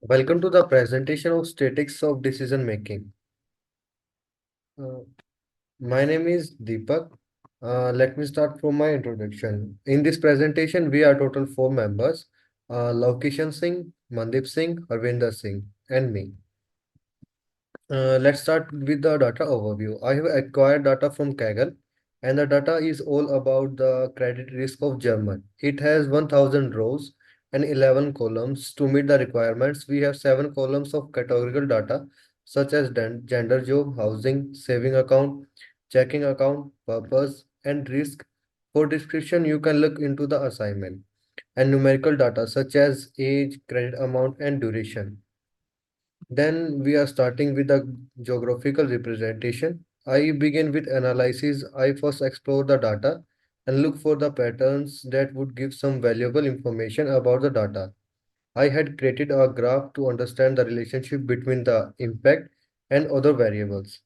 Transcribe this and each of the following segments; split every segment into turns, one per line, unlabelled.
Welcome to the presentation of statistics of decision making. Uh, my name is Deepak. Let me start from my introduction. In this presentation, we are total four members, Lavkishan Singh, Mandeep Singh, Harvinder Singh, and me. Let's start with the data overview. I have acquired data from Kaggle, and the data is all about the credit risk of German. It has 1000 rows and 11 columns. To meet the requirements, we have 7 columns of categorical data such as gender, job, housing, saving account, checking account, purpose, and risk. For description, you can look into the assignment and numerical data such as age, credit amount, and duration. Then we are starting with the geographical representation. I begin with analysis. I first explore the data and look for the patterns that would give some valuable information about the data. I had created a graph to understand the relationship between the impact and other variables.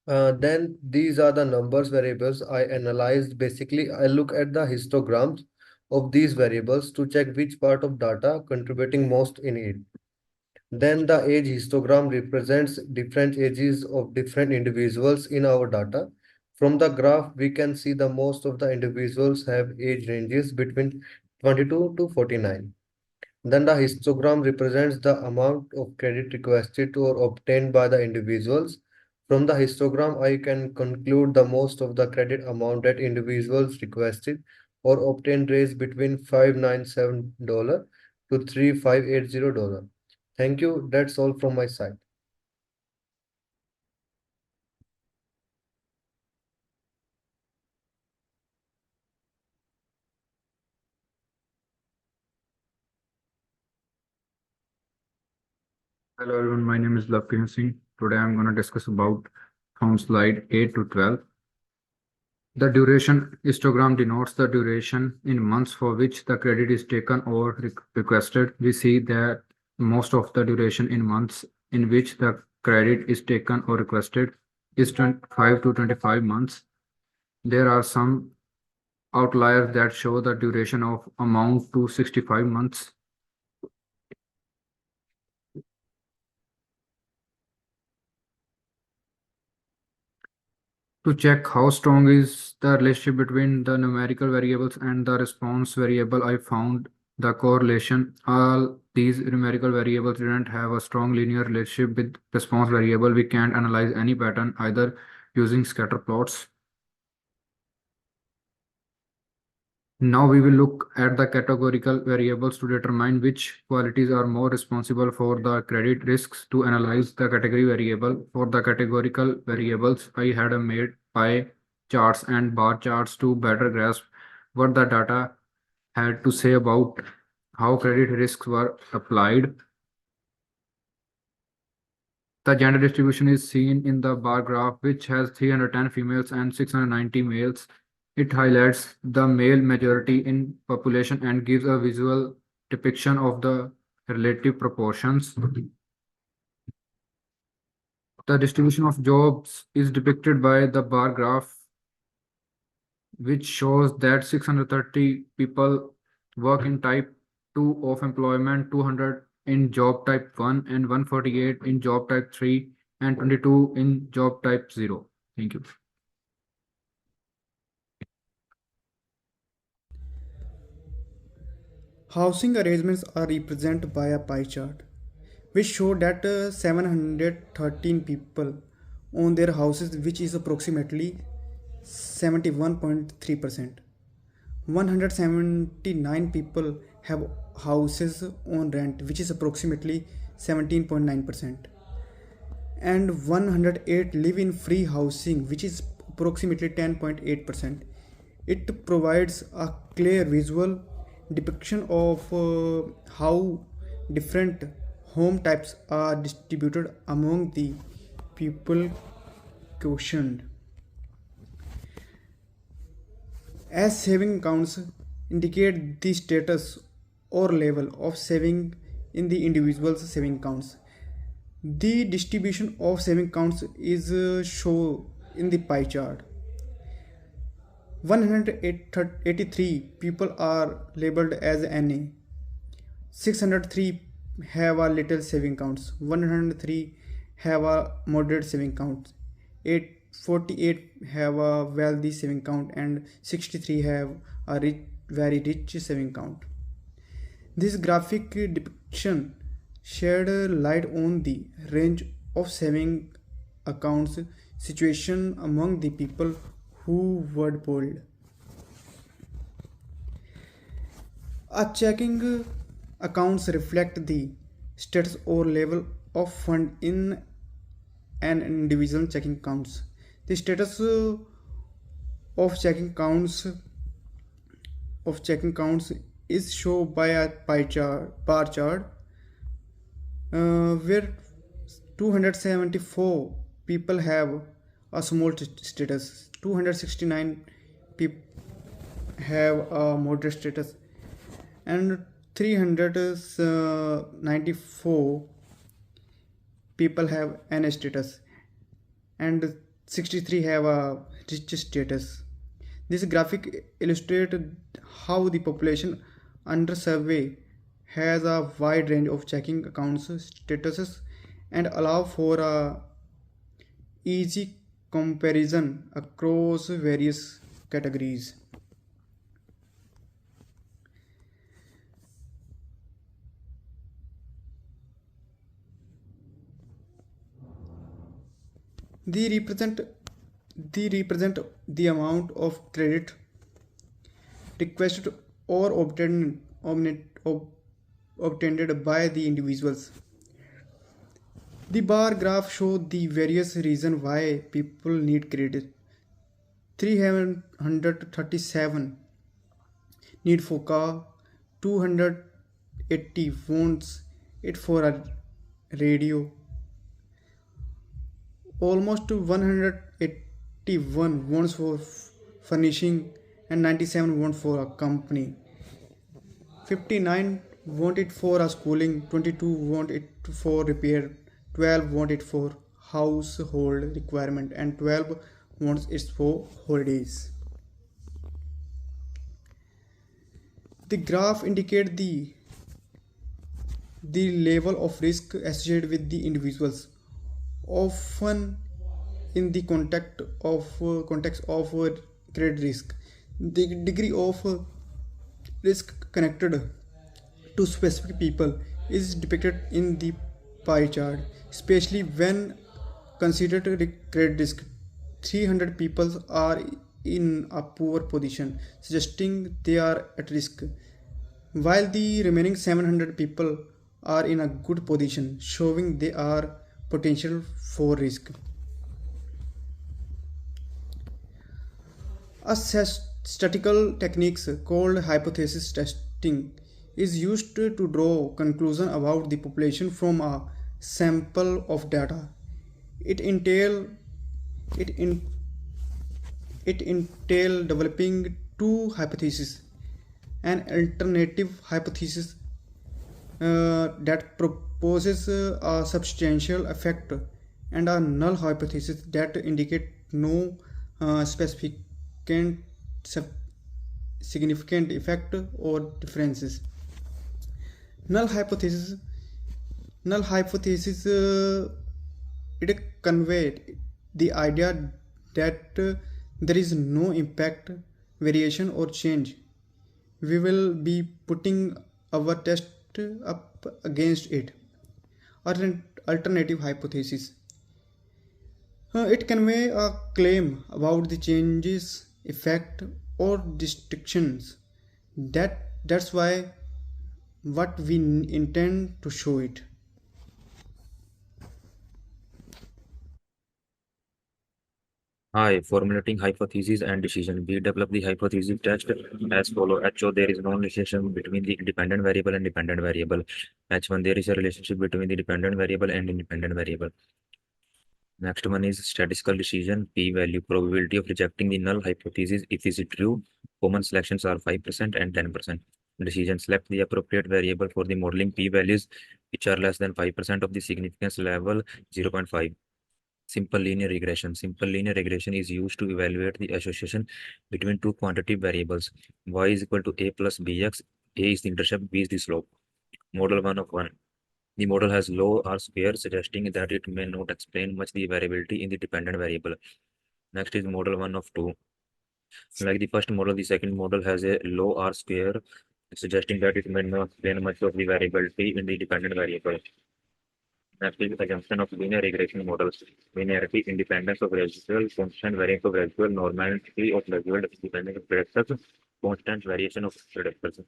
Then these are the numbers variables I analyzed. Basically, I look at the histograms of these variables to check which part of data contributing most in it. Then the age histogram represents different ages of different individuals in our data. From the graph, we can see the most of the individuals have age ranges between 22 to 49. Then the histogram represents the amount of credit requested or obtained by the individuals. From the histogram, I can conclude the most of the credit amount that individuals requested or obtained range between $597 to $3580. Thank you. That's all from my side.
Hello everyone, my name is Lavkishan Singh. Today I'm going to discuss about from slide 8 to 12. The duration histogram denotes the duration in months for which the credit is taken or requested. We see that most of the duration in months in which the credit is taken or requested is 25 to 25 months. There are some outliers that show the duration of amount to 65 months. To check how strong is the relationship between the numerical variables and the response variable, I found the correlation. All these numerical variables didn't have a strong linear relationship with response variable. We can't analyze any pattern either using scatter plots. Now we will look at the categorical variables to determine which qualities are more responsible for the credit risks. To analyze the category variable for the categorical variables, I had made pie charts and bar charts to better grasp what the data had to say about how credit risks were applied. The gender distribution is seen in the bar graph, which has 310 females and 690 males. It highlights the male majority in population and gives a visual depiction of the relative proportions. The distribution of jobs is depicted by the bar graph, which shows that 630 people work in type 2 of employment, 200 in job type 1, and 148 in job type 3, and 22 in job type 0. Thank you.
Housing arrangements are represented by a pie chart, which show that 713 people own their houses, which is approximately 71.3%. 179 people have houses on rent, which is approximately 17.9%. And 108 live in free housing, which is approximately 10.8%. It provides a clear visual depiction of how different home types are distributed among the people questioned. As saving accounts indicate the status or level of saving in the individual's saving accounts. The distribution of saving accounts is shown in the pie chart. 183 people are labeled as NA. 603 have a little saving counts. 103 have a moderate saving count. 48 have a wealthy saving count, and 63 have a very rich saving count. This graphic depiction shed light on the range of saving accounts situation among the people who were polled. A checking accounts reflect the status or level of fund in an individual checking accounts. The status of checking accounts is shown by a bar chart where 274 people have a small status, 269 people have a moderate status, and 394 people have NA status, and 63 have a rich status. This graphic illustrates how the population under survey has a wide range of checking accounts statuses and allow for a easy comparison across various categories. They represent the amount of credit requested or obtained by the individuals. The bar graph shows the various reasons why people need credit. 337 need for car, 280 wants it for a radio, almost 181 wants for furnishing, and 97 want for a company. 59 want it for a schooling, 22 want it for repair, 12 want it for household requirement, and 12 wants it for holidays. The graph indicates the level of risk associated with the individuals, often in the context of credit risk. The degree of risk connected to specific people is depicted in the pie chart, especially when considered credit risk. 300 people are in a poor position, suggesting they are at risk, while the remaining 700 people are in a good position, showing they are potential for risk. A statistical techniques called hypothesis testing is used to draw conclusion about the population from a sample of data. It entail developing two hypotheses: an alternative hypothesis that proposes a substantial effect, and a null hypothesis that indicate no significant effect or differences. Null hypothesis it conveyed the idea that there is no impact, variation, or change. We will be putting our test up against it. Alternative hypothesis. It convey a claim about the changes, effect, or distinctions. That's why what we intend to show it.
Hi, formulating hypothesis and decision. We develop the hypothesis test as follow. HO, there is no relationship between the independent variable and dependent variable. H1, there is a relationship between the dependent variable and independent variable. Next one is statistical decision, p-value, probability of rejecting the null hypothesis if is it true. Common selections are 5% and 10%. Decision, select the appropriate variable for the modeling p-values which are less than 5% of the significance level 0.5. Simple linear regression. Simple linear regression is used to evaluate the association between two quantitative variables. Y is equal to a plus bx. A is the intercept, b is the slope. Model 1 of 1. The model has low R square, suggesting that it may not explain much the variability in the dependent variable. Next is model 1 of 2. Like the first model, the second model has a low R square, suggesting that it may not explain much of the variability in the dependent variable. Next is assumption of linear regression models. Linearity, independence of residual, constant variance of residual, normality of residual, dependence of predictors, constant variation of predictors.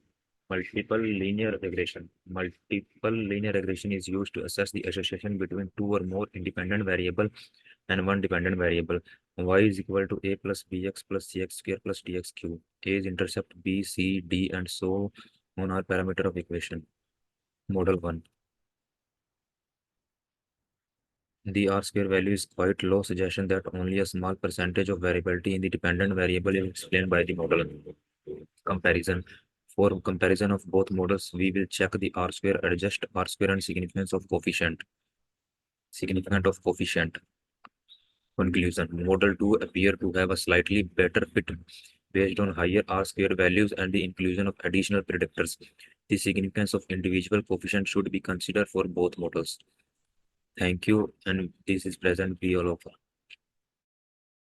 Multiple linear regression. Multiple linear regression is used to assess the association between two or more independent variable and one dependent variable. Y is equal to a plus bx plus cx square plus dx cube. A is intercept, b, c, d, and so on are parameter of equation. Model 1. The R square value is quite low, suggestion that only a small percentage of variability in the dependent variable is explained by the model. Comparison. For comparison of both models, we will check the R square, adjust R square and significance of coefficient. Significant of coefficient. Conclusion. Model 2 appear to have a slightly better fit based on higher R square values and the inclusion of additional predictors. The significance of individual coefficient should be considered for both models. Thank you, and this is present B all over.